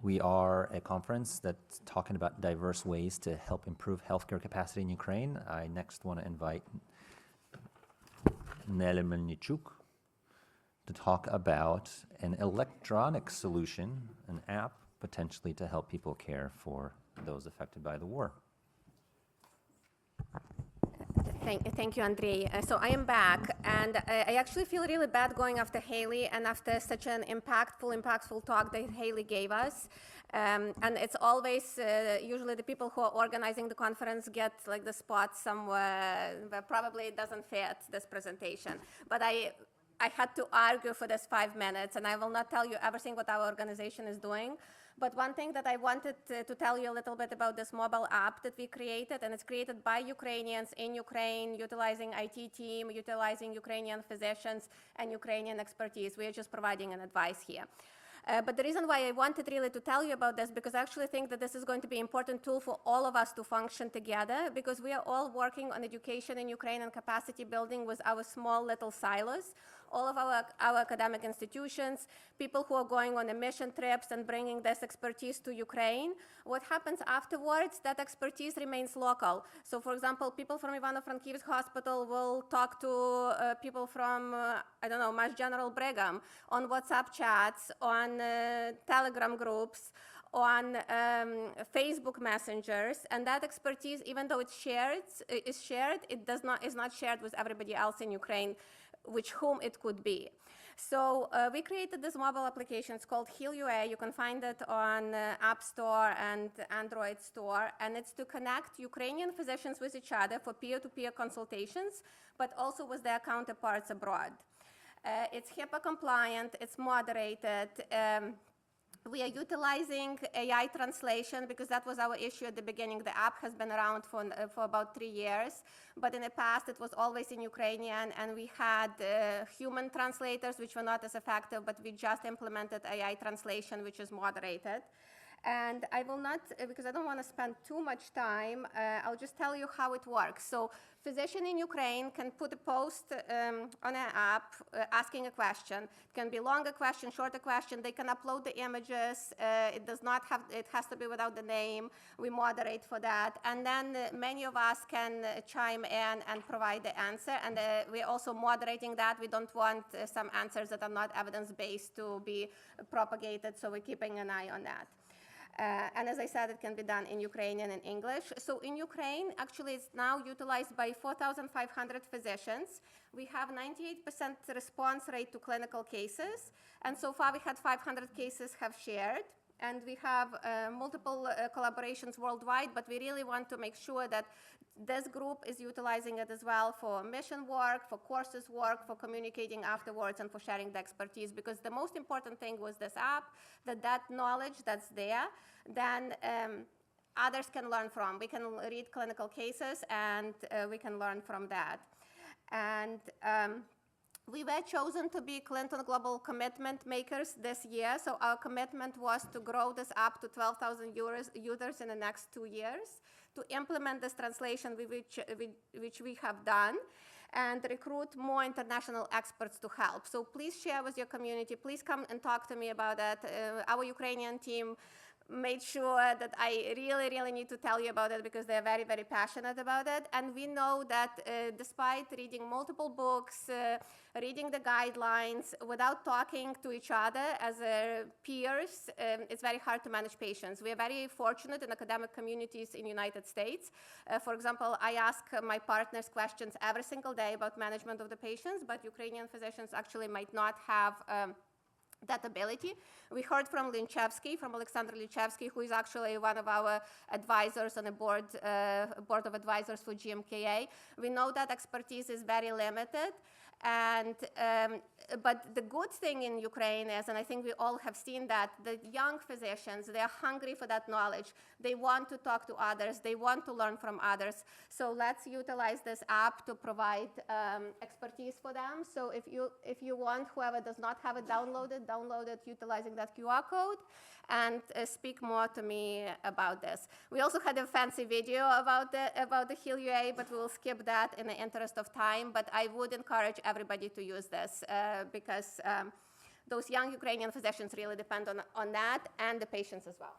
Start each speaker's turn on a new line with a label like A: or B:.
A: We are a conference that's talking about diverse ways to help improve healthcare capacity in Ukraine. I next want to invite Nele Melnichuk to talk about an electronic solution, an app, potentially to help people care for those affected by the war.
B: Thank you, Andrei. So I am back, and I actually feel really bad going after Haley and after such an impactful talk that Haley gave us. And it's always, usually the people who are organizing the conference get like the spot somewhere where probably it doesn't fit this presentation. But I had to argue for this 5 minutes, and I will not tell you everything what our organization is doing. But one thing that I wanted to tell you a little bit about this mobile app that we created, and it's created by Ukrainians in Ukraine, utilizing IT team, utilizing Ukrainian physicians and Ukrainian expertise. We are just providing an advice here. But the reason why I wanted really to tell you about this, because I actually think that this is going to be an important tool for all of us to function together, because we are all working on education in Ukraine and capacity building with our small little silos. All of our academic institutions, people who are going on mission trips and bringing this expertise to Ukraine. What happens afterwards, that expertise remains local. So for example, people from Ivano-Frankivsk Hospital will talk to people from, I don't know, Mass General Brigham on WhatsApp chats, on Telegram groups, on Facebook messengers, and that expertise, even though it's shared, it is not shared with everybody else in Ukraine, whom it could be. So we created this mobile application. It's called Heal UA. You can find it on App Store and Android Store. And it's to connect Ukrainian physicians with each other for peer-to-peer consultations, but also with their counterparts abroad. It's HIPAA compliant. It's moderated. We are utilizing AI translation because that was our issue at the beginning. The app has been around for about 3 years, but in the past it was always in Ukrainian, and we had human translators which were not as effective, but we just implemented AI translation, which is moderated. And I will not, because I don't want to spend too much time, I'll just tell you how it works. So physician in Ukraine can put a post on an app asking a question. It can be longer question, shorter question. They can upload the images. It has to be without the name. We moderate for that. And then many of us can chime in and provide the answer. And we're also moderating that. We don't want some answers that are not evidence-based to be propagated, so we're keeping an eye on that. And as I said, it can be done in Ukrainian and English. So in Ukraine, actually, it's now utilized by 4,500 physicians. We have 98% response rate to clinical cases. And so far, we had 500 cases have shared. And we have multiple collaborations worldwide, but we really want to make sure that this group is utilizing it as well for mission work, for courses work, for communicating afterwards, and for sharing the expertise. Because the most important thing was this app, that knowledge that's there, then others can learn from. We can read clinical cases, and we can learn from that. And we were chosen to be Clinton Global Commitment Makers this year. So our commitment was to grow this app to 12,000 users in the next 2 years, to implement this translation which we have done, and recruit more international experts to help. So please share with your community. Please come and talk to me about that. Our Ukrainian team made sure that I really need to tell you about it because they're very passionate about it. And we know that despite reading multiple books, reading the guidelines, without talking to each other as peers, it's very hard to manage patients. We are very fortunate in academic communities in the United States. For example, I ask my partners questions every single day about management of the patients, but Ukrainian physicians actually might not have that ability. We heard from Alexander Linchevsky, who is actually one of our advisors on the board of advisors for GMKA. We know that expertise is very limited. And, but the good thing in Ukraine is, and I think we all have seen that, the young physicians, they're hungry for that knowledge. They want to talk to others. They want to learn from others. So let's utilize this app to provide expertise for them. So if you want, whoever does not have it, download it utilizing that QR code, and speak more to me about this. We also had a fancy video about the Heal UA, but we will skip that in the interest of time. But I would encourage everybody to use this because those young Ukrainian physicians really depend on that, and the patients as well.